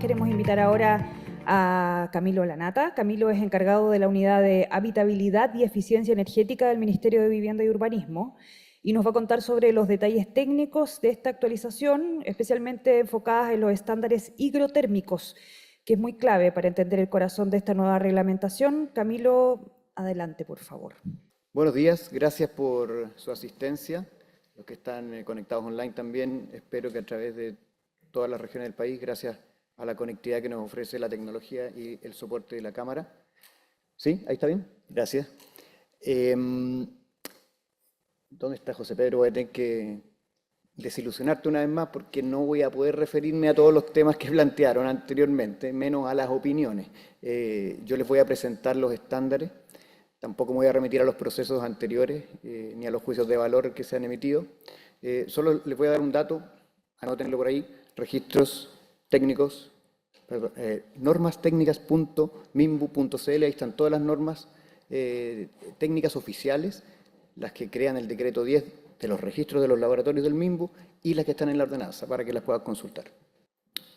Queremos invitar ahora a Camilo Lanata. Camilo es encargado de la unidad de habitabilidad y eficiencia energética del Ministerio de Vivienda y Urbanismo y nos va a contar sobre los detalles técnicos de esta actualización, especialmente enfocadas en los estándares higrotérmicos, que es muy clave para entender el corazón de esta nueva reglamentación. Camilo, adelante, por favor. Buenos días, gracias por su asistencia. Los que están conectados online también, espero que a través de todas las regiones del país, gracias a la conectividad que nos ofrece la tecnología y el soporte de la cámara. ¿Sí? ¿Ahí está bien? Gracias. ¿Dónde está José Pedro? Voy a tener que desilusionarte una vez más porque no voy a poder referirme a todos los temas que plantearon anteriormente, menos a las opiniones. Yo les voy a presentar los estándares. Tampoco me voy a remitir a los procesos anteriores ni a los juicios de valor que se han emitido. Solo les voy a dar un dato, anótenlo por ahí, registros técnicos, normastécnicas.minbu.cl, ahí están todas las normas técnicas oficiales, las que crean el decreto 10 de los registros de los laboratorios del MIMBU y las que están en la ordenanza, para que las puedan consultar.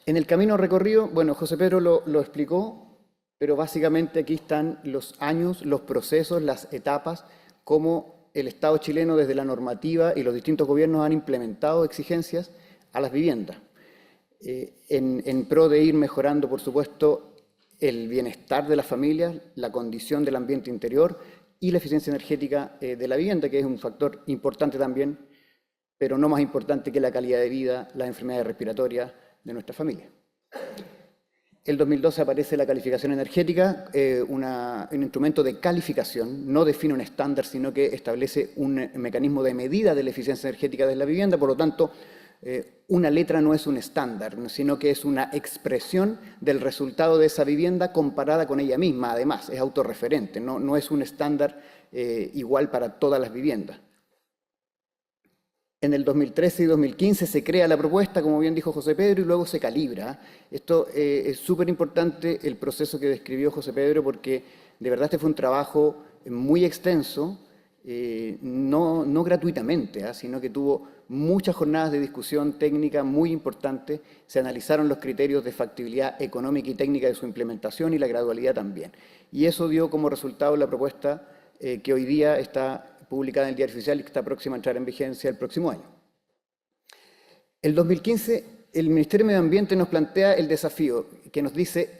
En el camino recorrido, bueno, José Pedro lo explicó, pero básicamente aquí están los años, los procesos, las etapas, cómo el Estado chileno desde la normativa y los distintos gobiernos han implementado exigencias a las viviendas, en pro de ir mejorando, por supuesto, el bienestar de las familias, la condición del ambiente interior y la eficiencia energética de la vivienda, que es un factor importante también, pero no más importante que la calidad de vida, las enfermedades respiratorias de nuestra familia. El 2012 aparece la calificación energética, un instrumento de calificación, no define un estándar, sino que establece un mecanismo de medida de la eficiencia energética de la vivienda, por lo tanto, una letra no es un estándar, sino que es una expresión del resultado de esa vivienda comparada con ella misma, además, es autorreferente, no es un estándar igual para todas las viviendas. En el 2013 y 2015 se crea la propuesta, como bien dijo José Pedro, y luego se calibra. Esto es súper importante, el proceso que describió José Pedro, porque de verdad este fue un trabajo muy extenso, no gratuitamente, sino que tuvo muchas jornadas de discusión técnica muy importantes. Se analizaron los criterios de factibilidad económica y técnica de su implementación y la gradualidad también. Y eso dio como resultado la propuesta que hoy día está publicada en el Diario Oficial y que está próxima a entrar en vigencia el próximo año. El 2015, el Ministerio de Medio Ambiente nos plantea el desafío que nos dice,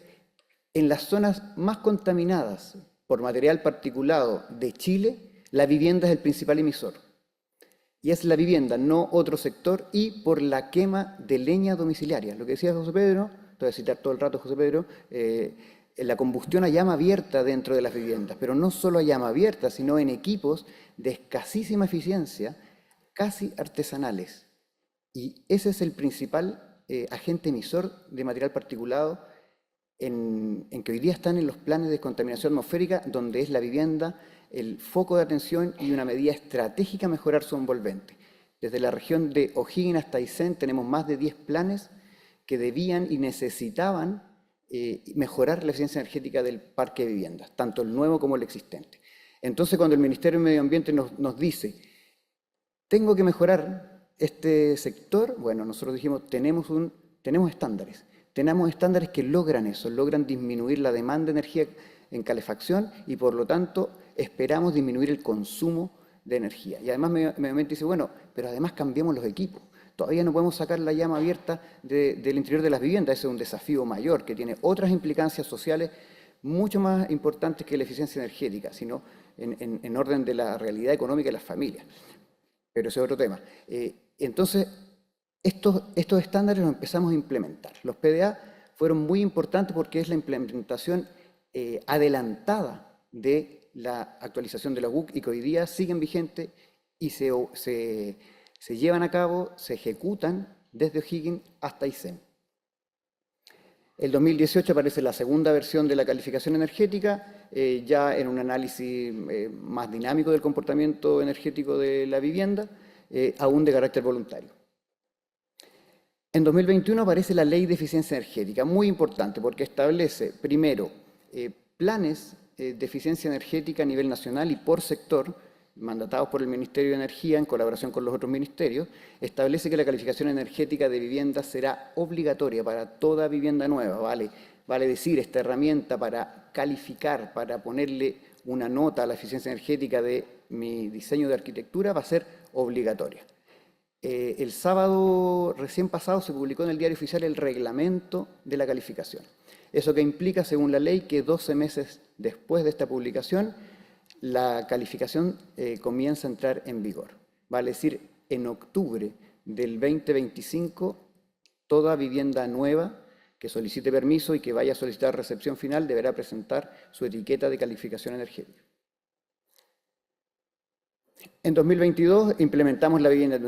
en las zonas más contaminadas por material particulado de Chile, la vivienda es el principal emisor. Y es la vivienda, no otro sector, y por la quema de leña domiciliaria. Lo que decía José Pedro, te voy a citar todo el rato José Pedro, la combustión a llama abierta dentro de las viviendas, pero no solo a llama abierta, sino en equipos de escasísima eficiencia, casi artesanales. Y ese es el principal agente emisor de material particulado en que hoy día están en los planes de descontaminación atmosférica, donde es la vivienda el foco de atención y una medida estratégica a mejorar su envolvente. Desde la región de O'Higgins hasta Aysén tenemos más de 10 planes que debían y necesitaban mejorar la eficiencia energética del parque de viviendas, tanto el nuevo como el existente. Entonces, cuando el Ministerio de Medio Ambiente nos dice, tengo que mejorar este sector, bueno, nosotros dijimos, tenemos estándares que logran eso, logran disminuir la demanda de energía en calefacción y por lo tanto esperamos disminuir el consumo de energía. Y además Medio Ambiente dice, bueno, pero además cambiamos los equipos. Todavía no podemos sacar la llama abierta del interior de las viviendas, ese es un desafío mayor que tiene otras implicancias sociales mucho más importantes que la eficiencia energética, sino en orden de la realidad económica de las familias. Pero ese es otro tema. Entonces, estos estándares los empezamos a implementar. Los PDA fueron muy importantes porque es la implementación adelantada de la actualización de la UC y que hoy día siguen vigentes y se llevan a cabo, se ejecutan desde O'Higgins hasta Aysén. El 2018 aparece la segunda versión de la calificación energética, ya en un análisis más dinámico del comportamiento energético de la vivienda, aún de carácter voluntario. En 2021 aparece la Ley de Eficiencia Energética, muy importante porque establece, primero, planes de eficiencia energética a nivel nacional y por sector, mandatados por el Ministerio de Energía en colaboración con los otros ministerios, establece que la calificación energética de viviendas será obligatoria para toda vivienda nueva, vale decir, esta herramienta para calificar, para ponerle una nota a la eficiencia energética de mi diseño de arquitectura va a ser obligatoria. El sábado recién pasado se publicó en el Diario Oficial el reglamento de la calificación. Eso que implica, según la ley, que 12 meses después de esta publicación, la calificación comienza a entrar en vigor. Vale decir, en octubre del 2025, toda vivienda nueva que solicite permiso y que vaya a solicitar recepción final deberá presentar su etiqueta de calificación energética. En 2022 implementamos la vivienda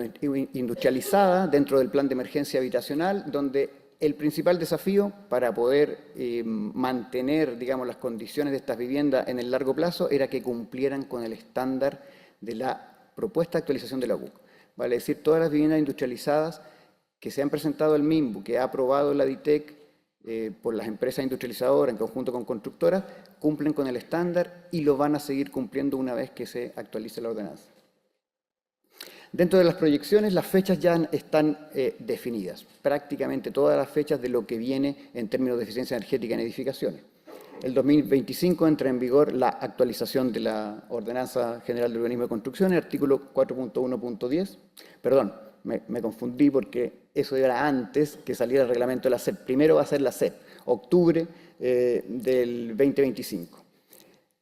industrializada dentro del plan de emergencia habitacional, donde el principal desafío para poder mantener, digamos, las condiciones de estas viviendas en el largo plazo era que cumplieran con el estándar de la propuesta de actualización de la UC. Vale decir, todas las viviendas industrializadas que se han presentado al MIMBU, que ha aprobado la DITEC por las empresas industrializadoras en conjunto con constructoras, cumplen con el estándar y lo van a seguir cumpliendo una vez que se actualice la ordenanza. Dentro de las proyecciones, las fechas ya están definidas, prácticamente todas las fechas de lo que viene en términos de eficiencia energética en edificaciones. El 2025 entra en vigor la actualización de la Ordenanza General de Urbanismo y Construcción, el artículo 4.1.10. Perdón, me confundí porque eso era antes que saliera el reglamento de la SEP. Primero va a ser la SEP, octubre del 2025.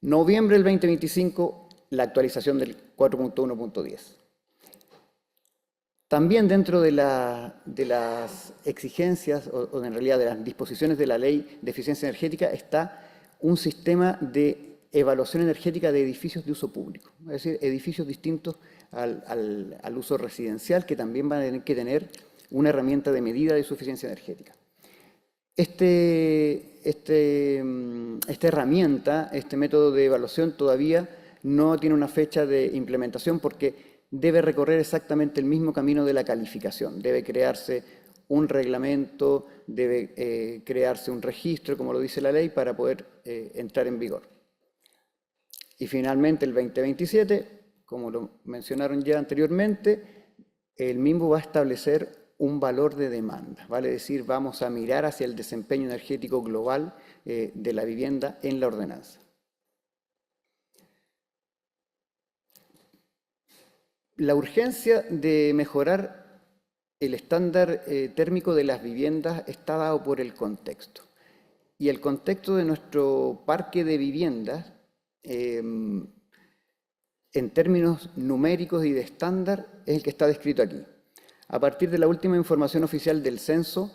Noviembre del 2025, la actualización del 4.1.10. También dentro de las exigencias, o en realidad de las disposiciones de la Ley de Eficiencia Energética, está un sistema de evaluación energética de edificios de uso público, es decir, edificios distintos al uso residencial, que también van a tener que tener una herramienta de medida de su eficiencia energética. Esta herramienta, este método de evaluación todavía no tiene una fecha de implementación porque debe recorrer exactamente el mismo camino de la calificación. Debe crearse un reglamento, debe crearse un registro, como lo dice la ley, para poder entrar en vigor. Y finalmente, el 2027, como lo mencionaron ya anteriormente, el MIMBU va a establecer un valor de demanda, vale decir, vamos a mirar hacia el desempeño energético global de la vivienda en la ordenanza. La urgencia de mejorar el estándar térmico de las viviendas está dado por el contexto. Y el contexto de nuestro parque de viviendas, en términos numéricos y de estándar, es el que está descrito aquí. A partir de la última información oficial del censo,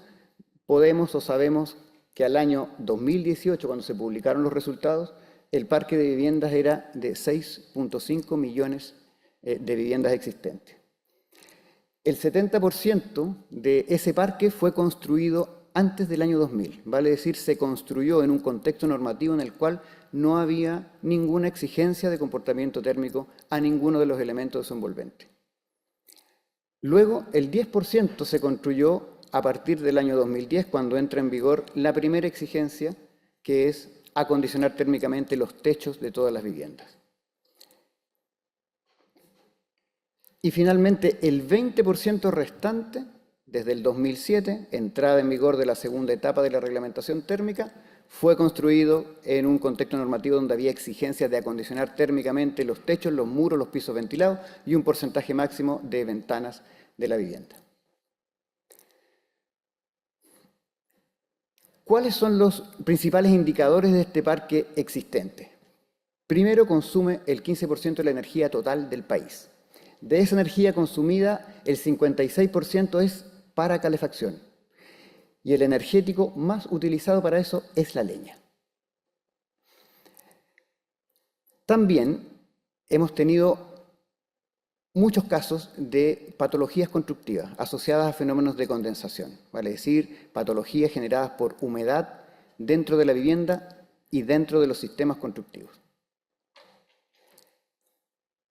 podemos o sabemos que al año 2018, cuando se publicaron los resultados, el parque de viviendas era de 6.5 millones de viviendas existentes. El 70% de ese parque fue construido antes del año 2000, vale decir, se construyó en un contexto normativo en el cual no había ninguna exigencia de comportamiento térmico a ninguno de los elementos de su envolvente. Luego, el 10% se construyó a partir del año 2010, cuando entra en vigor la primera exigencia, que es acondicionar térmicamente los techos de todas las viviendas. Y finalmente, el 20% restante, desde el 2007, entrada en vigor de la segunda etapa de la reglamentación térmica, fue construido en un contexto normativo donde había exigencias de acondicionar térmicamente los techos, los muros, los pisos ventilados y un porcentaje máximo de ventanas de la vivienda. ¿Cuáles son los principales indicadores de este parque existente? Primero, consume el 15% de la energía total del país. De esa energía consumida, el 56% es para calefacción. Y el energético más utilizado para eso es la leña. También hemos tenido muchos casos de patologías constructivas asociadas a fenómenos de condensación, vale decir, patologías generadas por humedad dentro de la vivienda y dentro de los sistemas constructivos.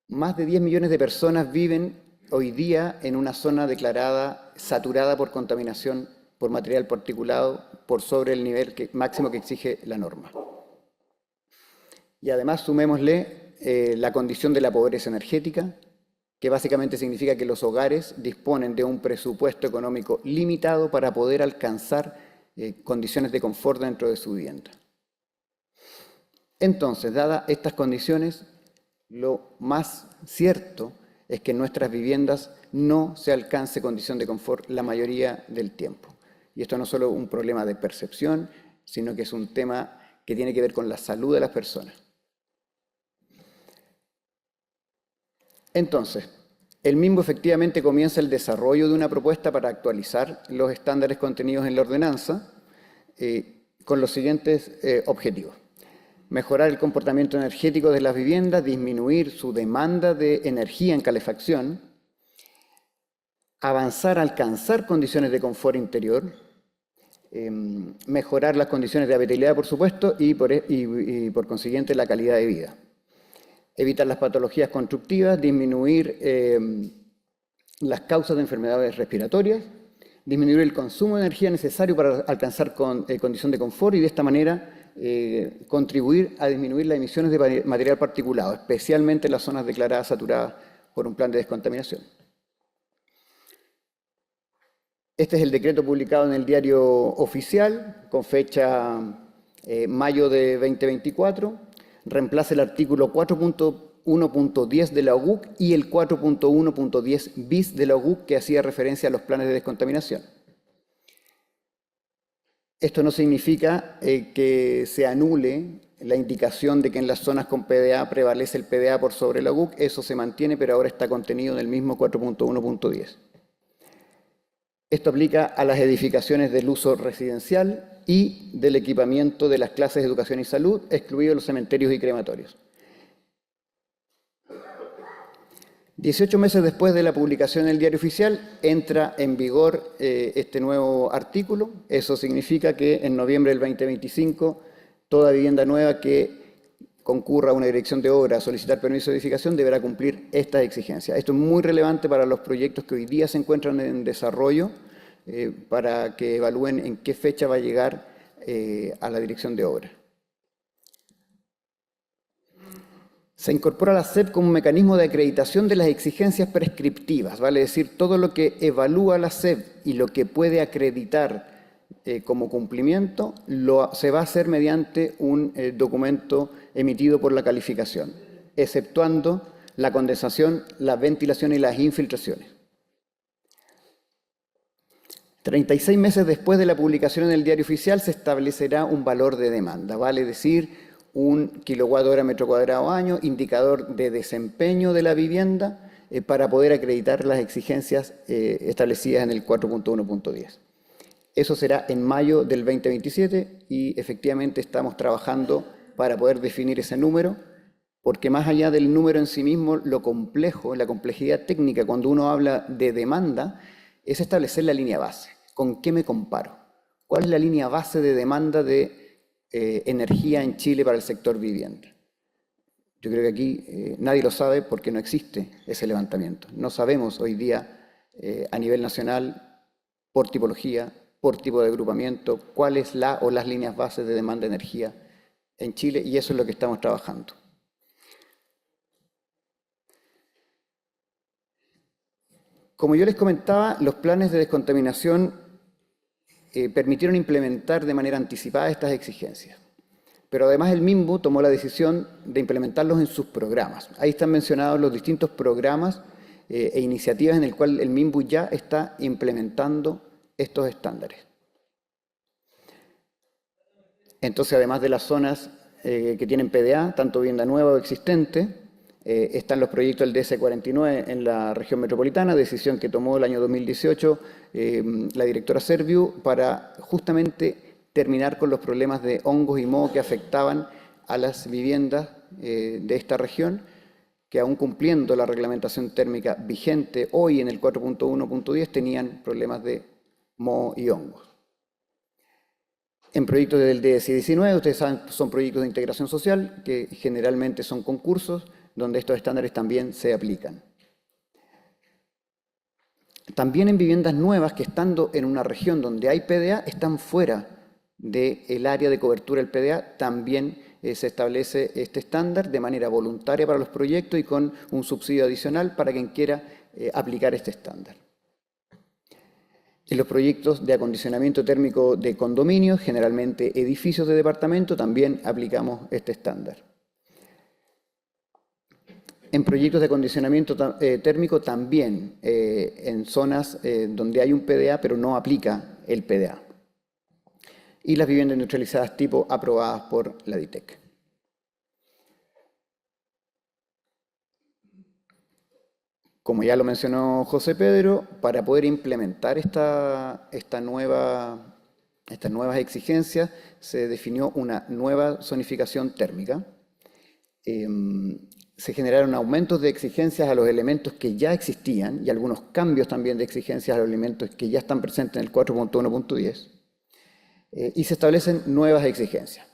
Más de 10 millones de personas viven hoy día en una zona declarada saturada por contaminación por material particulado por sobre el nivel máximo que exige la norma. Y además sumémosle la condición de la pobreza energética, que básicamente significa que los hogares disponen de un presupuesto económico limitado para poder alcanzar condiciones de confort dentro de su vivienda. Entonces, dadas estas condiciones, lo más cierto es que en nuestras viviendas no se alcance condición de confort la mayoría del tiempo. Y esto no es solo un problema de percepción, sino que es un tema que tiene que ver con la salud de las personas. Entonces, el MIMBU efectivamente comienza el desarrollo de una propuesta para actualizar los estándares contenidos en la ordenanza con los siguientes objetivos. Mejorar el comportamiento energético de las viviendas, disminuir su demanda de energía en calefacción, avanzar a alcanzar condiciones de confort interior, mejorar las condiciones de habitabilidad, por supuesto, y por consiguiente la calidad de vida. Evitar las patologías constructivas, disminuir las causas de enfermedades respiratorias, disminuir el consumo de energía necesario para alcanzar condición de confort y de esta manera contribuir a disminuir las emisiones de material particulado, especialmente en las zonas declaradas saturadas por un plan de descontaminación. Este es el decreto publicado en el Diario Oficial con fecha mayo de 2024. Reemplaza el artículo 4.1.10 de la OGUC y el 4.1.10 bis de la OGUC que hacía referencia a los planes de descontaminación. Esto no significa que se anule la indicación de que en las zonas con PDA prevalece el PDA por sobre la OGUC. Eso se mantiene, pero ahora está contenido en el mismo 4.1.10. Esto aplica a las edificaciones del uso residencial y del equipamiento de las clases de educación y salud, excluidos los cementerios y crematorios. 18 meses después de la publicación en el Diario Oficial, entra en vigor este nuevo artículo. Eso significa que en noviembre del 2025, toda vivienda nueva que concurra a una dirección de obra a solicitar permiso de edificación deberá cumplir estas exigencias. Esto es muy relevante para los proyectos que hoy día se encuentran en desarrollo, para que evalúen en qué fecha va a llegar a la dirección de obra. Se incorpora la SEP como un mecanismo de acreditación de las exigencias prescriptivas, vale decir, todo lo que evalúa la SEP y lo que puede acreditar como cumplimiento se va a hacer mediante un documento emitido por la calificación, exceptuando la condensación, la ventilación y las infiltraciones. 36 meses después de la publicación en el Diario Oficial se establecerá un valor de demanda, vale decir, 1 kWh metro cuadrado año, indicador de desempeño de la vivienda para poder acreditar las exigencias establecidas en el 4.1.10. Eso será en mayo del 2027 y efectivamente estamos trabajando para poder definir ese número, porque más allá del número en sí mismo, lo complejo, la complejidad técnica cuando uno habla de demanda, es establecer la línea base. ¿Con qué me comparo? ¿Cuál es la línea base de demanda de energía en Chile para el sector vivienda? Yo creo que aquí nadie lo sabe porque no existe ese levantamiento. No sabemos hoy día a nivel nacional, por tipología, por tipo de agrupamiento, cuál es la o las líneas bases de demanda de energía en Chile y eso es lo que estamos trabajando. Como yo les comentaba, los planes de descontaminación permitieron implementar de manera anticipada estas exigencias. Pero además el MIMBU tomó la decisión de implementarlos en sus programas. Ahí están mencionados los distintos programas e iniciativas en el cual el MIMBU ya está implementando estos estándares. Entonces, además de las zonas que tienen PDA, tanto vivienda nueva o existente, están los proyectos del DS49 en la región metropolitana, decisión que tomó el año 2018 la directora Serviu para justamente terminar con los problemas de hongos y moho que afectaban a las viviendas de esta región, que aún cumpliendo la reglamentación térmica vigente hoy en el 4.1.10 tenían problemas de moho y hongos. En proyectos del DS19, ustedes saben, son proyectos de integración social, que generalmente son concursos, donde estos estándares también se aplican. También en viviendas nuevas que estando en una región donde hay PDA, están fuera del área de cobertura del PDA, también se establece este estándar de manera voluntaria para los proyectos y con un subsidio adicional para quien quiera aplicar este estándar. En los proyectos de acondicionamiento térmico de condominios, generalmente edificios de departamento, también aplicamos este estándar. En proyectos de acondicionamiento térmico también en zonas donde hay un PDA pero no aplica el PDA. Y las viviendas industrializadas tipo aprobadas por la DITEC. Como ya lo mencionó José Pedro, para poder implementar estas nuevas exigencias se definió una nueva zonificación térmica. Se generaron aumentos de exigencias a los elementos que ya existían y algunos cambios también de exigencias a los elementos que ya están presentes en el 4.1.10. Y se establecen nuevas exigencias.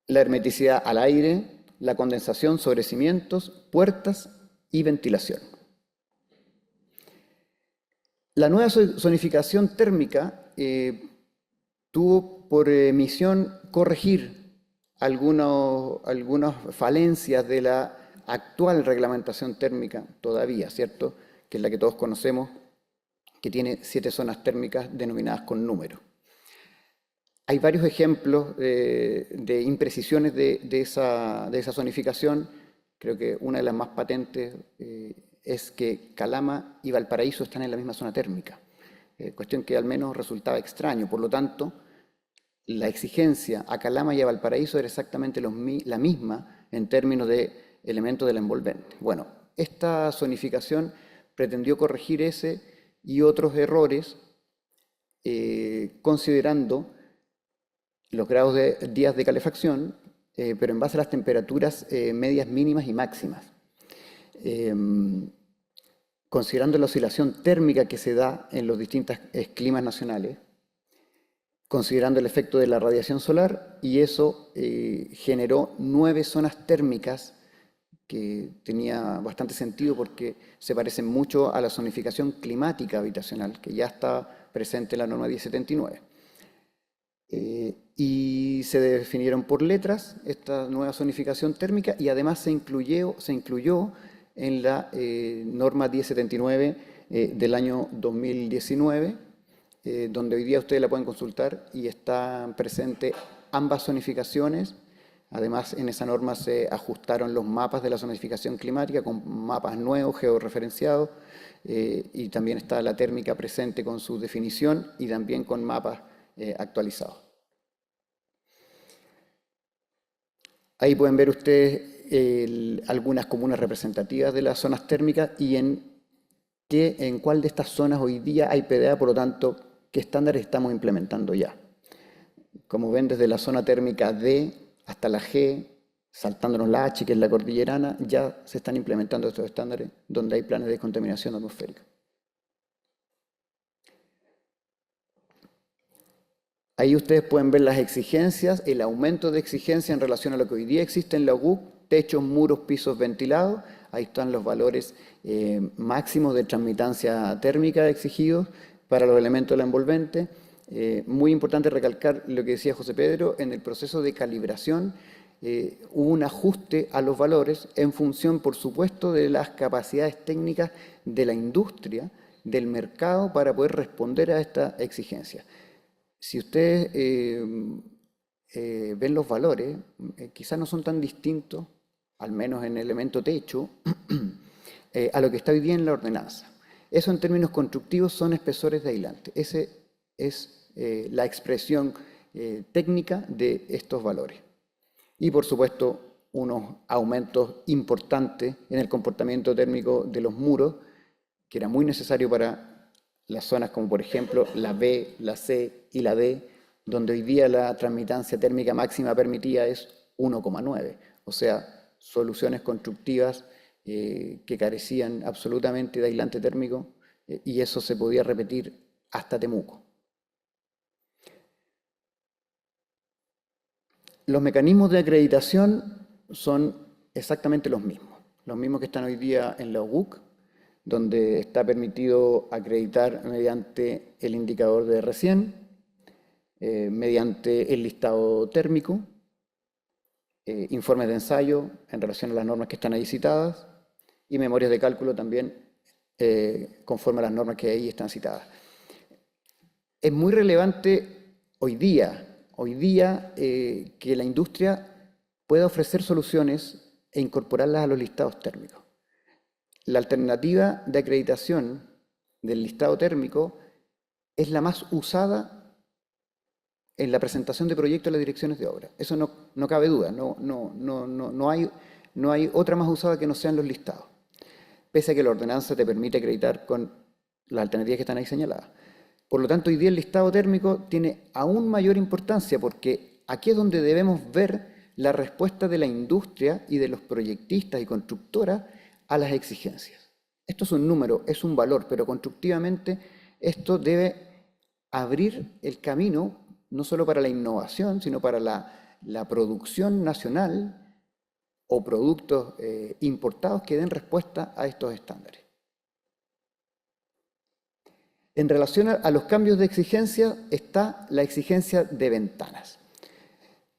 La hermeticidad al aire, la condensación sobre cimientos, puertas y ventilación. La nueva zonificación térmica tuvo por misión corregir algunas falencias de la actual reglamentación térmica todavía, ¿cierto? Que es la que todos conocemos, que tiene 7 zonas térmicas denominadas con número. Hay varios ejemplos de imprecisiones de esa zonificación. Creo que una de las más patentes es que Calama y Valparaíso están en la misma zona térmica, cuestión que al menos resultaba extraño. Por lo tanto, la exigencia a Calama y a Valparaíso era exactamente la misma en términos de elementos del envolvente. Bueno, esta zonificación pretendió corregir ese y otros errores considerando los grados de días de calefacción, pero en base a las temperaturas medias mínimas y máximas. Considerando la oscilación térmica que se da en los distintos climas nacionales, considerando el efecto de la radiación solar, y eso generó 9 zonas térmicas que tenía bastante sentido porque se parecen mucho a la zonificación climática habitacional que ya está presente en la norma 1079. Y se definieron por letras esta nueva zonificación térmica y además se incluyó en la norma 1079 del año 2019, donde hoy día ustedes la pueden consultar y están presentes ambas zonificaciones. Además, en esa norma se ajustaron los mapas de la zonificación climática con mapas nuevos, georreferenciados, y también está la térmica presente con su definición y también con mapas actualizados. Ahí pueden ver ustedes algunas comunas representativas de las zonas térmicas y en cuál de estas zonas hoy día hay PDA, por lo tanto, qué estándares estamos implementando ya. Como ven, desde la zona térmica D hasta la G, saltándonos la H, que es la cordillerana, ya se están implementando estos estándares donde hay planes de descontaminación atmosférica. Ahí ustedes pueden ver las exigencias, el aumento de exigencia en relación a lo que hoy día existe en la UC, techos, muros, pisos ventilados. Ahí están los valores máximos de transmitancia térmica exigidos para los elementos de la envolvente. Muy importante recalcar lo que decía José Pedro, en el proceso de calibración hubo un ajuste a los valores en función, por supuesto, de las capacidades técnicas de la industria, del mercado, para poder responder a esta exigencia. Si ustedes ven los valores, quizás no son tan distintos, al menos en el elemento techo, a lo que está hoy día en la ordenanza. Eso en términos constructivos son espesores de aislante. Esa es la expresión técnica de estos valores. Y por supuesto, unos aumentos importantes en el comportamiento térmico de los muros, que era muy necesario para las zonas como por ejemplo la B, la C y la D, donde hoy día la transmitancia térmica máxima permitida es 1,9. O sea, soluciones constructivas que carecían absolutamente de aislante térmico y eso se podía repetir hasta Temuco. Los mecanismos de acreditación son exactamente los mismos que están hoy día en la UC, donde está permitido acreditar mediante el indicador de R100, mediante el listado térmico, informes de ensayo en relación a las normas que están ahí citadas y memorias de cálculo también conforme a las normas que ahí están citadas. Es muy relevante hoy día que la industria pueda ofrecer soluciones e incorporarlas a los listados térmicos. La alternativa de acreditación del listado térmico es la más usada en la presentación de proyectos a las direcciones de obra. Eso no cabe duda, no hay otra más usada que no sean los listados, pese a que la ordenanza te permite acreditar con las alternativas que están ahí señaladas. Por lo tanto, hoy día el listado térmico tiene aún mayor importancia porque aquí es donde debemos ver la respuesta de la industria y de los proyectistas y constructoras a las exigencias. Esto es un número, es un valor, pero constructivamente esto debe abrir el camino no solo para la innovación, sino para la producción nacional o productos importados que den respuesta a estos estándares. En relación a los cambios de exigencia está la exigencia de ventanas.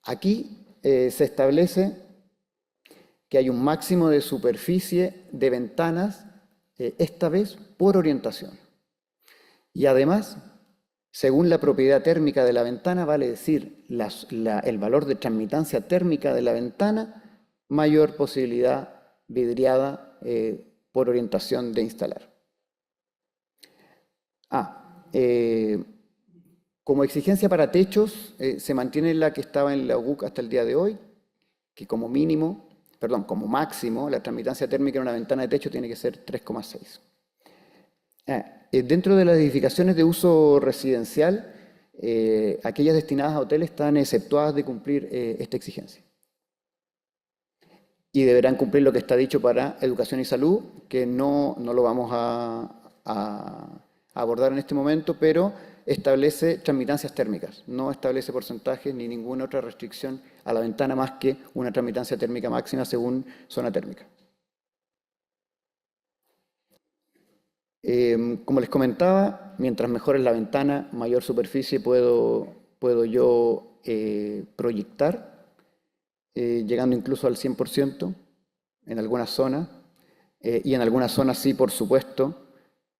Aquí se establece que hay un máximo de superficie de ventanas, esta vez por orientación. Y además, según la propiedad térmica de la ventana, vale decir el valor de transmitancia térmica de la ventana, mayor posibilidad vidriada por orientación de instalar. Como exigencia para techos, se mantiene la que estaba en la UC hasta el día de hoy, que como máximo, la transmitancia térmica en una ventana de techo tiene que ser 3,6. Dentro de las edificaciones de uso residencial, aquellas destinadas a hoteles están exceptuadas de cumplir esta exigencia. Y deberán cumplir lo que está dicho para educación y salud, que no lo vamos a abordar en este momento, pero establece transmitancias térmicas, no establece porcentajes ni ninguna otra restricción a la ventana más que una transmitancia térmica máxima según zona térmica. Como les comentaba, mientras mejor es la ventana, mayor superficie puedo yo proyectar, llegando incluso al 100% en algunas zonas, y en algunas zonas sí, por supuesto,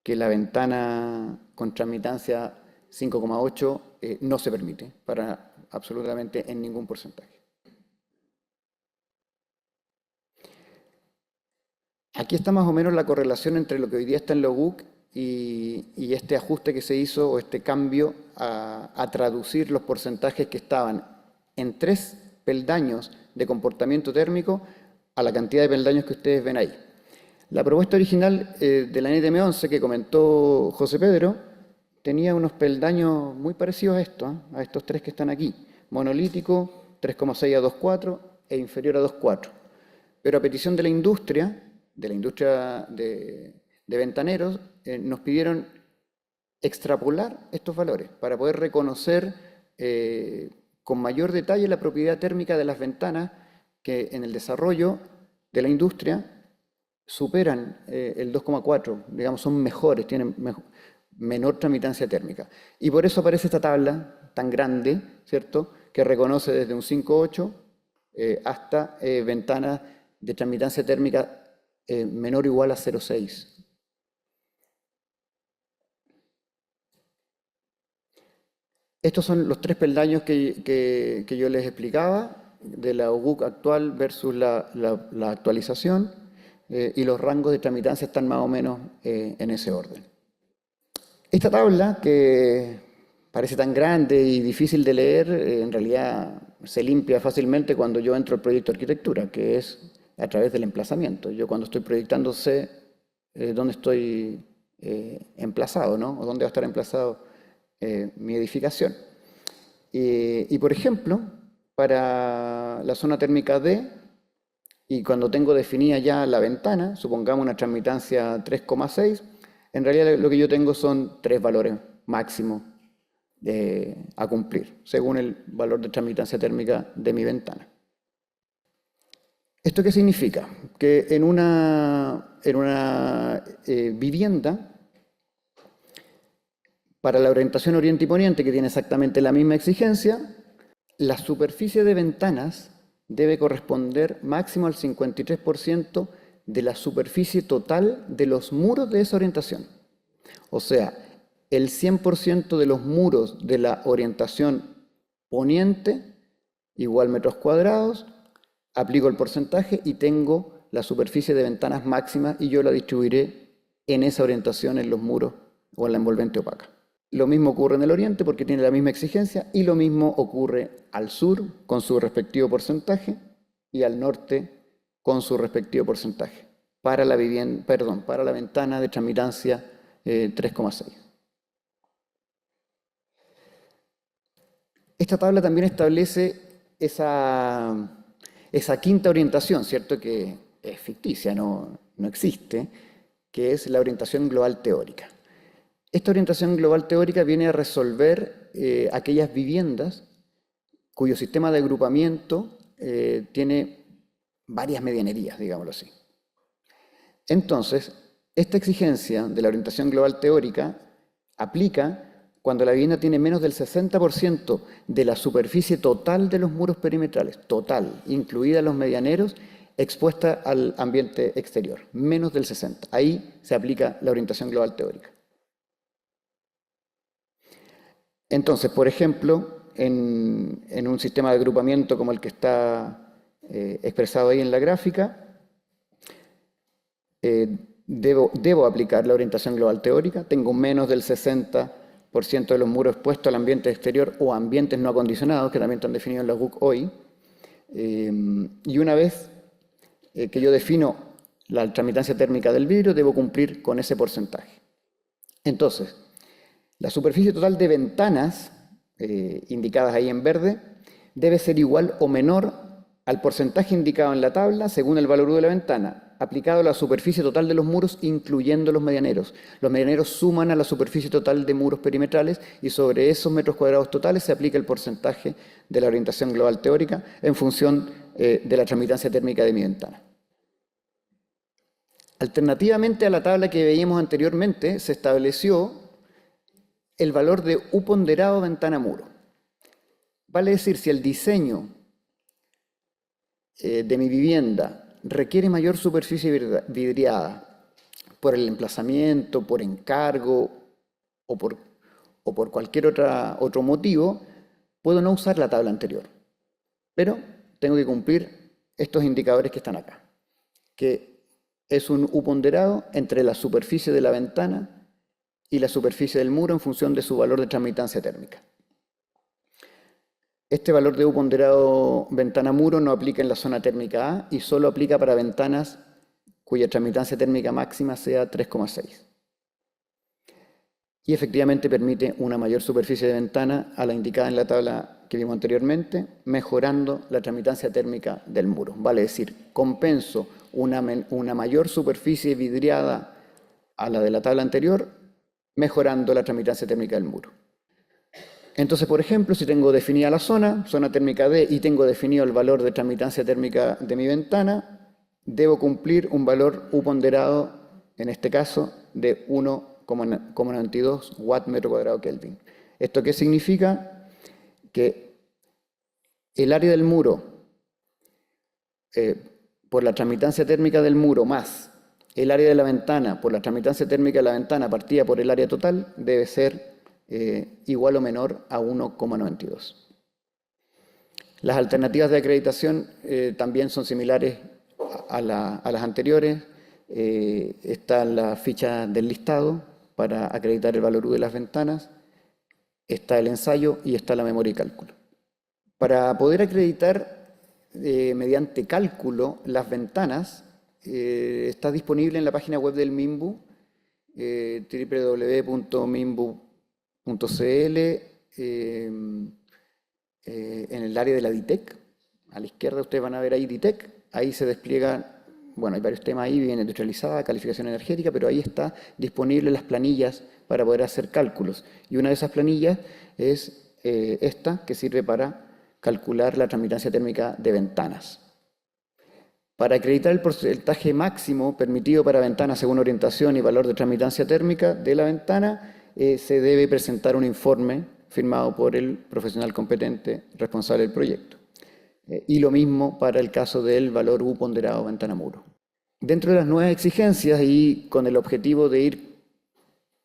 que la ventana con transmitancia 5,8 no se permite para absolutamente en ningún porcentaje. Aquí está más o menos la correlación entre lo que hoy día está en la UC y este ajuste que se hizo o este cambio a traducir los porcentajes que estaban en 3 peldaños de comportamiento térmico a la cantidad de peldaños que ustedes ven ahí. La propuesta original de la NTM11 que comentó José Pedro tenía unos peldaños muy parecidos a estos 3 que están aquí. Monolítico, 3,6 a 2,4 e inferior a 2,4. Pero a petición de la industria de ventaneros, nos pidieron extrapolar estos valores para poder reconocer con mayor detalle la propiedad térmica de las ventanas que en el desarrollo de la industria superan el 2,4, digamos, son mejores, tienen menor transmitancia térmica. Y por eso aparece esta tabla tan grande, ¿cierto?, que reconoce desde un 5,8 hasta ventanas de transmitancia térmica menor o igual a 0,6. Estos son los 3 peldaños que yo les explicaba, de la UC actual versus la actualización, y los rangos de transmitancia están más o menos en ese orden. Esta tabla, que parece tan grande y difícil de leer, en realidad se limpia fácilmente cuando yo entro al proyecto de arquitectura, que es a través del emplazamiento. Yo cuando estoy proyectando sé dónde estoy emplazado, ¿no? O dónde va a estar emplazado mi edificación. Y por ejemplo, para la zona térmica D, y cuando tengo definida ya la ventana, supongamos una transmitancia 3,6, en realidad lo que yo tengo son 3 valores máximos a cumplir, según el valor de transmitancia térmica de mi ventana. ¿Esto qué significa? Que en una vivienda, para la orientación oriente y poniente, que tiene exactamente la misma exigencia, la superficie de ventanas debe corresponder máximo al 53% de la superficie total de los muros de esa orientación. O sea, el 100% de los muros de la orientación poniente, igual metros cuadrados, aplico el porcentaje y tengo la superficie de ventanas máxima y yo la distribuiré en esa orientación en los muros o en la envolvente opaca. Lo mismo ocurre en el oriente porque tiene la misma exigencia y lo mismo ocurre al sur con su respectivo porcentaje y al norte con su respectivo porcentaje para la ventana de transmitancia 3,6. Esta tabla también establece esa quinta orientación, ¿cierto? Que es ficticia, no existe, que es la orientación global teórica. Esta orientación global teórica viene a resolver aquellas viviendas cuyo sistema de agrupamiento tiene varias medianerías, digámoslo así. Entonces, esta exigencia de la orientación global teórica aplica cuando la vivienda tiene menos del 60% de la superficie total de los muros perimetrales, total, incluida los medianeros, expuesta al ambiente exterior, menos del 60%. Ahí se aplica la orientación global teórica. Entonces, por ejemplo, en un sistema de agrupamiento como el que está expresado ahí en la gráfica, debo aplicar la orientación global teórica. Tengo menos del 60% de los muros expuestos al ambiente exterior o ambientes no acondicionados, que también están definidos en la GUC hoy. Y una vez que yo defino la transmitancia térmica del vidrio, debo cumplir con ese porcentaje. Entonces, la superficie total de ventanas, indicadas ahí en verde, debe ser igual o menor al porcentaje indicado en la tabla según el valor U de la ventana, aplicado a la superficie total de los muros, incluyendo los medianeros. Los medianeros suman a la superficie total de muros perimetrales y sobre esos metros cuadrados totales se aplica el porcentaje de la orientación global teórica en función de la transmitancia térmica de mi ventana. Alternativamente a la tabla que veíamos anteriormente, se estableció el valor de U ponderado ventana-muro. Vale decir, si el diseño de mi vivienda requiere mayor superficie vidriada por el emplazamiento, por encargo o por cualquier otro motivo, puedo no usar la tabla anterior. Pero tengo que cumplir estos indicadores que están acá, que es un U ponderado entre la superficie de la ventana y la superficie del muro en función de su valor de transmitancia térmica. Este valor de U ponderado ventana-muro no aplica en la zona térmica A y solo aplica para ventanas cuya transmitancia térmica máxima sea 3,6. Y efectivamente permite una mayor superficie de ventana a la indicada en la tabla que vimos anteriormente, mejorando la transmitancia térmica del muro. Vale decir, compenso una mayor superficie vidriada a la de la tabla anterior, mejorando la transmitancia térmica del muro. Entonces, por ejemplo, si tengo definida la zona térmica D, y tengo definido el valor de transmitancia térmica de mi ventana, debo cumplir un valor U ponderado, en este caso, de 1,92 watt metro cuadrado Kelvin. ¿Esto qué significa? Que el área del muro, por la transmitancia térmica del muro, más el área de la ventana, por la transmitancia térmica de la ventana partida por el área total, debe ser igual o menor a 1,92. Las alternativas de acreditación también son similares a las anteriores. Está la ficha del listado para acreditar el valor U de las ventanas, está el ensayo y está la memoria y cálculo. Para poder acreditar mediante cálculo las ventanas, está disponible en la página web del MIMBU, www.mimbu.cl, en el área de la DITEC. A la izquierda ustedes van a ver ahí DITEC, ahí se despliega, bueno, hay varios temas ahí, bien industrializada, calificación energética, pero ahí está disponible las planillas para poder hacer cálculos. Y una de esas planillas es esta, que sirve para calcular la transmitancia térmica de ventanas. Para acreditar el porcentaje máximo permitido para ventanas según orientación y valor de transmitancia térmica de la ventana, se debe presentar un informe firmado por el profesional competente responsable del proyecto. y lo mismo para el caso del valor U ponderado ventana-muro. Dentro de las nuevas exigencias y con el objetivo de ir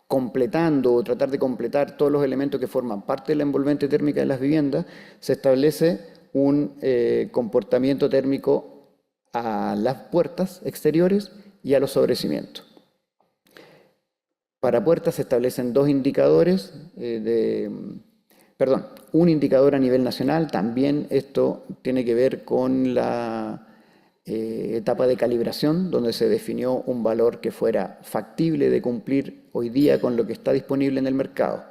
completando o tratar de completar todos los elementos que forman parte de la envolvente térmica de las viviendas, se establece un comportamiento térmico a las puertas exteriores y a los sobrecimientos. Para puertas se establecen dos indicadores, un indicador a nivel nacional. También esto tiene que ver con la etapa de calibración, donde se definió un valor que fuera factible de cumplir hoy día con lo que está disponible en el mercado.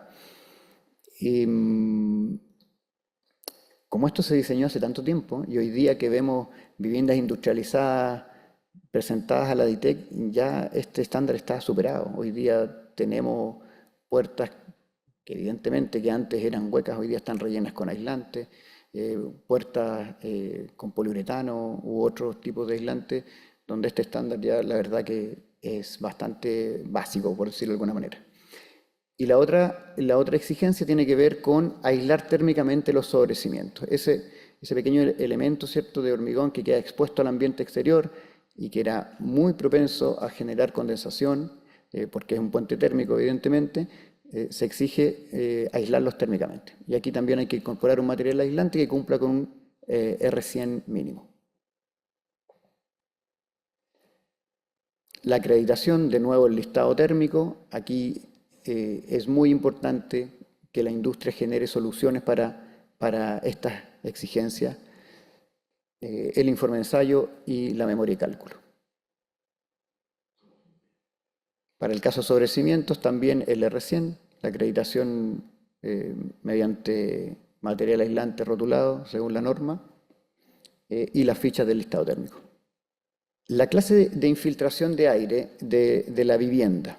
Como esto se diseñó hace tanto tiempo, y hoy día que vemos viviendas industrializadas presentadas a la DITEC, ya este estándar está superado. Hoy día tenemos puertas que evidentemente que antes eran huecas, hoy día están rellenas con aislantes, puertas con poliuretano u otros tipos de aislantes, donde este estándar ya la verdad que es bastante básico, por decirlo de alguna manera. Y la otra exigencia tiene que ver con aislar térmicamente los sobrecimientos. Ese pequeño elemento, ¿cierto?, de hormigón que queda expuesto al ambiente exterior y que era muy propenso a generar condensación, porque es un puente térmico, evidentemente, se exige aislarlos térmicamente. Y aquí también hay que incorporar un material aislante que cumpla con un R100 mínimo. La acreditación, de nuevo el listado térmico. Aquí es muy importante que la industria genere soluciones para estas exigencias, el informe de ensayo y la memoria de cálculo. Para el caso de sobrecimientos, también el R100, la acreditación mediante material aislante rotulado según la norma, y las fichas del listado térmico. La clase de infiltración de aire de la vivienda.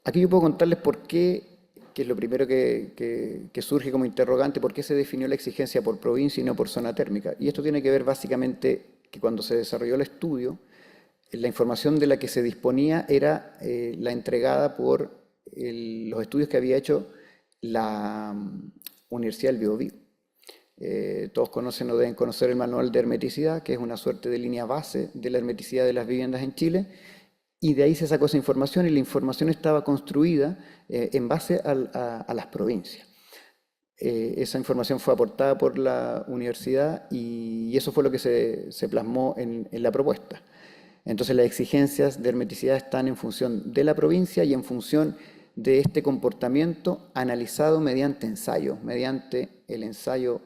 Aquí yo puedo contarles por qué, que es lo primero que surge como interrogante, por qué se definió la exigencia por provincia y no por zona térmica. Y esto tiene que ver básicamente que cuando se desarrolló el estudio, la información de la que se disponía era la entregada por los estudios que había hecho la Universidad del Biobío. Todos conocen o deben conocer el manual de hermeticidad, que es una suerte de línea base de la hermeticidad de las viviendas en Chile, y de ahí se sacó esa información, y la información estaba construida en base a las provincias. Esa información fue aportada por la universidad y eso fue lo que se plasmó en la propuesta. Entonces las exigencias de hermeticidad están en función de la provincia y en función de este comportamiento analizado mediante ensayo, mediante el ensayo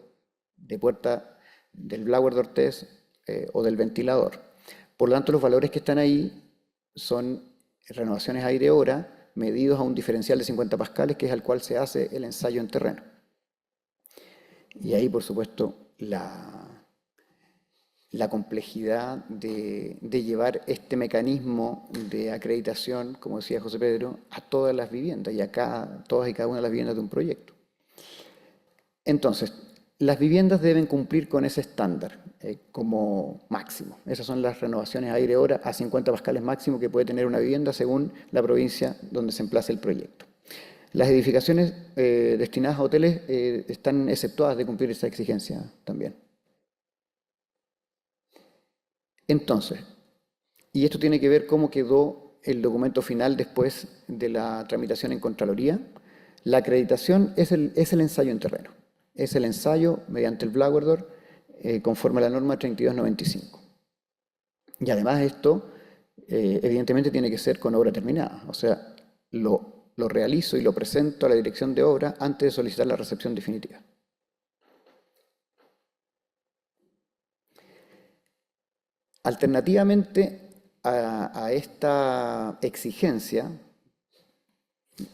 de puerta del blower de Ortiz o del ventilador. Por lo tanto, los valores que están ahí son renovaciones aire-hora medidos a un diferencial de 50 pascales, que es al cual se hace el ensayo en terreno. Y ahí, por supuesto, la complejidad de llevar este mecanismo de acreditación, como decía José Pedro, a todas las viviendas y a todas y cada una de las viviendas de un proyecto. Entonces, las viviendas deben cumplir con ese estándar como máximo. Esas son las renovaciones aire-hora a 50 pascales máximo que puede tener una vivienda según la provincia donde se emplace el proyecto. Las edificaciones destinadas a hoteles están exceptuadas de cumplir esa exigencia también. Entonces, y esto tiene que ver cómo quedó el documento final después de la tramitación en Contraloría. La acreditación es el ensayo en terreno. Es el ensayo mediante el Blauerdor conforme a la norma 3295. Y además esto, evidentemente, tiene que ser con obra terminada. O sea, lo realizo y lo presento a la dirección de obra antes de solicitar la recepción definitiva. Alternativamente a esta exigencia,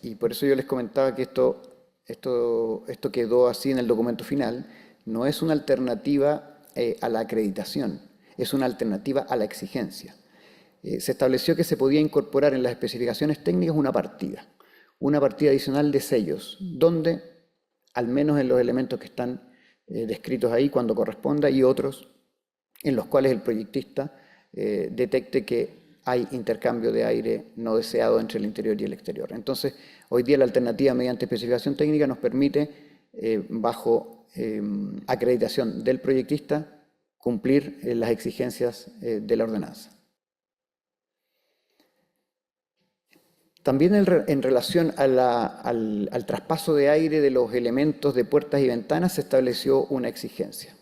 y por eso yo les comentaba que esto quedó así en el documento final, no es una alternativa a la acreditación, es una alternativa a la exigencia. Se estableció que se podía incorporar en las especificaciones técnicas una partida adicional de sellos, donde, al menos en los elementos que están descritos ahí cuando corresponda, y otros en los cuales el proyectista detecte que hay intercambio de aire no deseado entre el interior y el exterior. Entonces, hoy día la alternativa mediante especificación técnica nos permite, bajo acreditación del proyectista cumplir las exigencias de la ordenanza. También en relación al traspaso de aire de los elementos de puertas y ventanas se estableció una exigencia.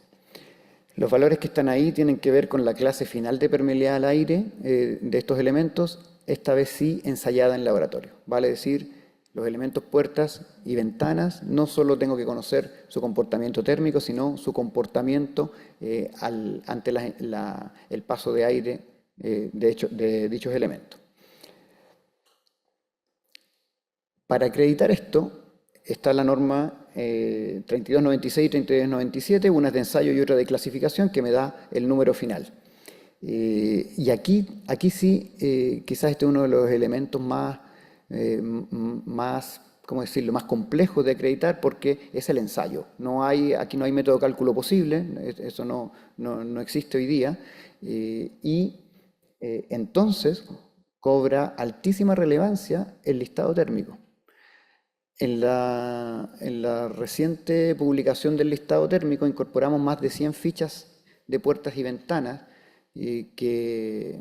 Los valores que están ahí tienen que ver con la clase final de permeabilidad al aire de estos elementos, esta vez sí ensayada en laboratorio. Vale decir, los elementos puertas y ventanas no solo tengo que conocer su comportamiento térmico, sino su comportamiento ante el paso de aire de dichos elementos. Para acreditar esto, está la norma 3296 y 3297, una es de ensayo y otra de clasificación, que me da el número final. Y aquí sí, quizás este es uno de los elementos más, ¿cómo decirlo?, más complejos de acreditar, porque es el ensayo. Aquí no hay método de cálculo posible, eso no existe hoy día. Entonces cobra altísima relevancia el listado térmico. En la reciente publicación del listado térmico incorporamos más de 100 fichas de puertas y ventanas que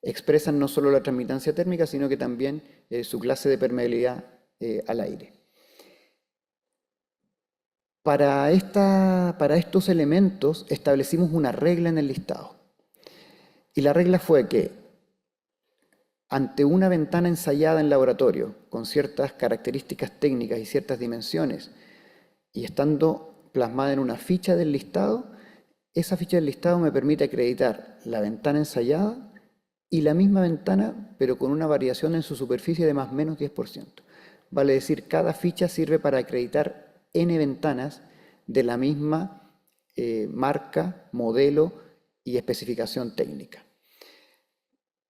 expresan no solo la transmitancia térmica, sino que también su clase de permeabilidad al aire. Para estos elementos establecimos una regla en el listado. Y la regla fue que ante una ventana ensayada en laboratorio, con ciertas características técnicas y ciertas dimensiones, y estando plasmada en una ficha del listado, esa ficha del listado me permite acreditar la ventana ensayada y la misma ventana, pero con una variación en su superficie de más o menos 10%. Vale decir, cada ficha sirve para acreditar N ventanas de la misma marca, modelo y especificación técnica.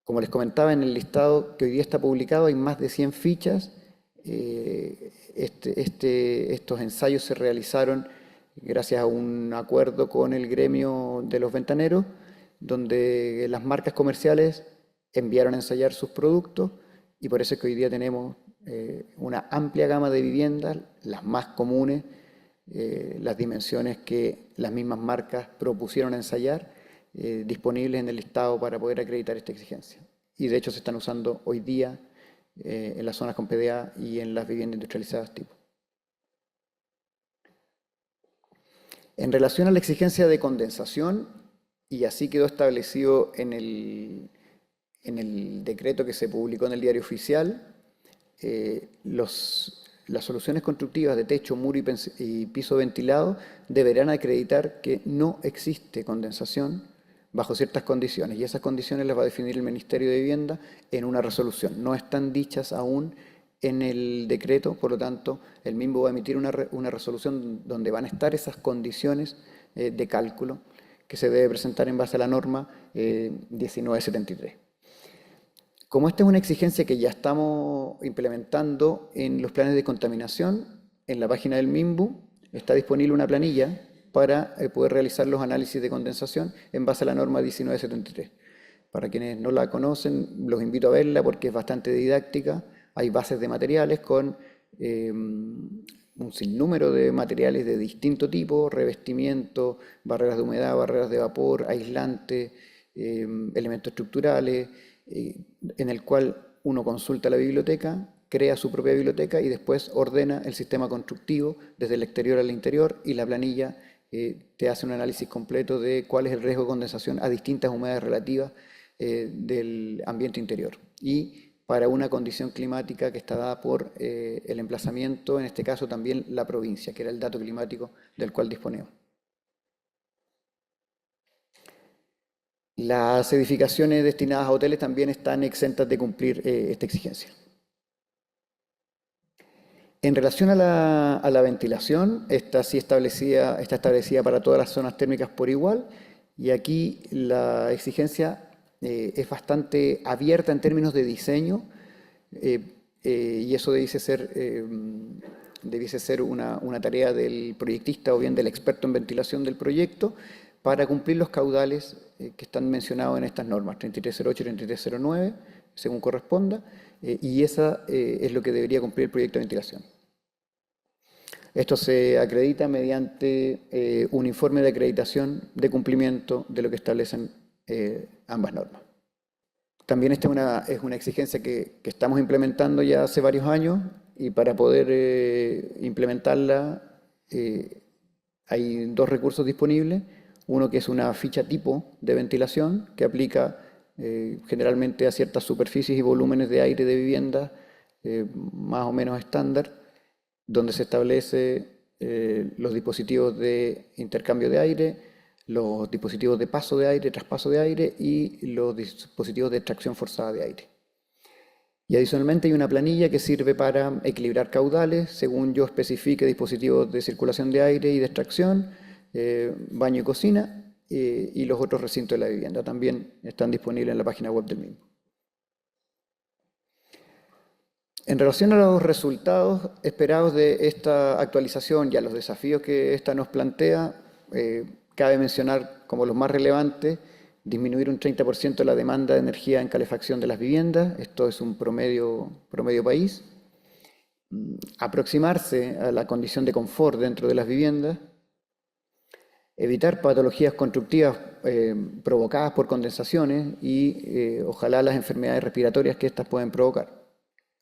Como les comentaba, en el listado que hoy día está publicado hay más de 100 fichas. Estos ensayos se realizaron gracias a un acuerdo con el gremio de los ventaneros, donde las marcas comerciales enviaron a ensayar sus productos, y por eso es que hoy día tenemos una amplia gama de viviendas, las más comunes, las dimensiones que las mismas marcas propusieron ensayar, disponibles en el listado para poder acreditar esta exigencia. Y de hecho se están usando hoy día en las zonas con PDA y en las viviendas industrializadas tipo. En relación a la exigencia de condensación, y así quedó establecido en el decreto que se publicó en el Diario Oficial, las soluciones constructivas de techo, muro y piso ventilado deberán acreditar que no existe condensación bajo ciertas condiciones, y esas condiciones las va a definir el Ministerio de Vivienda en una resolución. No están dichas aún en el decreto, por lo tanto, el MIMBU va a emitir una resolución donde van a estar esas condiciones de cálculo que se debe presentar en base a la norma 1973. Como esta es una exigencia que ya estamos implementando en los planes de contaminación, en la página del MIMBU está disponible una planilla para poder realizar los análisis de condensación en base a la norma 1973. Para quienes no la conocen, los invito a verla porque es bastante didáctica. Hay bases de materiales con un sinnúmero de materiales de distinto tipo: revestimiento, barreras de humedad, barreras de vapor, aislantes, elementos estructurales, en el cual uno consulta la biblioteca, crea su propia biblioteca y después ordena el sistema constructivo desde el exterior al interior, y la planilla te hace un análisis completo de cuál es el riesgo de condensación a distintas humedades relativas del ambiente interior. Y para una condición climática que está dada por el emplazamiento, en este caso también la provincia, que era el dato climático del cual disponemos. Las edificaciones destinadas a hoteles también están exentas de cumplir esta exigencia. En relación a la ventilación, esta está establecida para todas las zonas térmicas por igual, y aquí la exigencia es bastante abierta en términos de diseño, y eso debiese ser una tarea del proyectista o bien del experto en ventilación del proyecto, para cumplir los caudales que están mencionados en estas normas, 3308 y 3309, según corresponda, y esa es lo que debería cumplir el proyecto de ventilación. Esto se acredita mediante un informe de acreditación de cumplimiento de lo que establecen ambas normas. También esta es una exigencia que estamos implementando ya hace varios años y para poder implementarla hay dos recursos disponibles. Uno que es una ficha tipo de ventilación que aplica generalmente a ciertas superficies y volúmenes de aire de vivienda más o menos estándar, donde se establece los dispositivos de intercambio de aire, los dispositivos de paso de aire, traspaso de aire y los dispositivos de extracción forzada de aire. Y adicionalmente hay una planilla que sirve para equilibrar caudales, según yo especifique dispositivos de circulación de aire y de extracción, baño y cocina, y los otros recintos de la vivienda. También están disponibles en la página web del mismo. En relación a los resultados esperados de esta actualización y a los desafíos que esta nos plantea, cabe mencionar como los más relevantes: disminuir un 30% la demanda de energía en calefacción de las viviendas, esto es un promedio país; aproximarse a la condición de confort dentro de las viviendas; evitar patologías constructivas provocadas por condensaciones y ojalá las enfermedades respiratorias que éstas pueden provocar;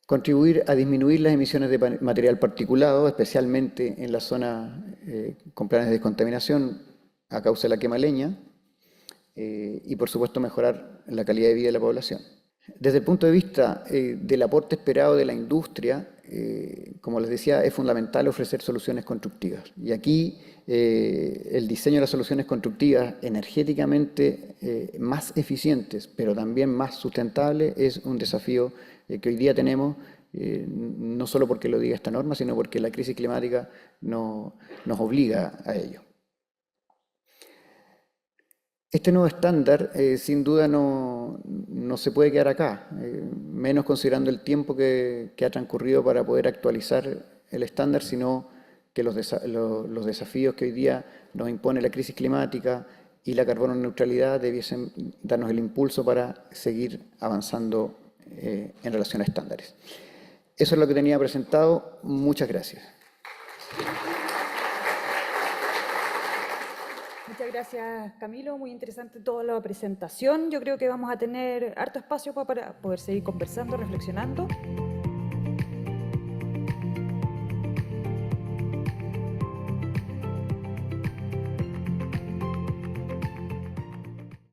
contribuir a disminuir las emisiones de material particulado, especialmente en las zonas con planes de descontaminación a causa de la quema de leña; y por supuesto mejorar la calidad de vida de la población. Desde el punto de vista del aporte esperado de la industria, como les decía, es fundamental ofrecer soluciones constructivas. Y aquí el diseño de las soluciones constructivas energéticamente más eficientes, pero también más sustentables, es un desafío que hoy día tenemos, no solo porque lo diga esta norma, sino porque la crisis climática nos obliga a ello. Este nuevo estándar, sin duda, no se puede quedar acá, menos considerando el tiempo que ha transcurrido para poder actualizar el estándar, sino que los desafíos que hoy día nos impone la crisis climática y la carbono neutralidad debiesen darnos el impulso para seguir avanzando en relación a estándares. Eso es lo que tenía presentado. Muchas gracias. Muchas gracias, Camilo. Muy interesante toda la presentación. Yo creo que vamos a tener harto espacio para poder seguir conversando, reflexionando.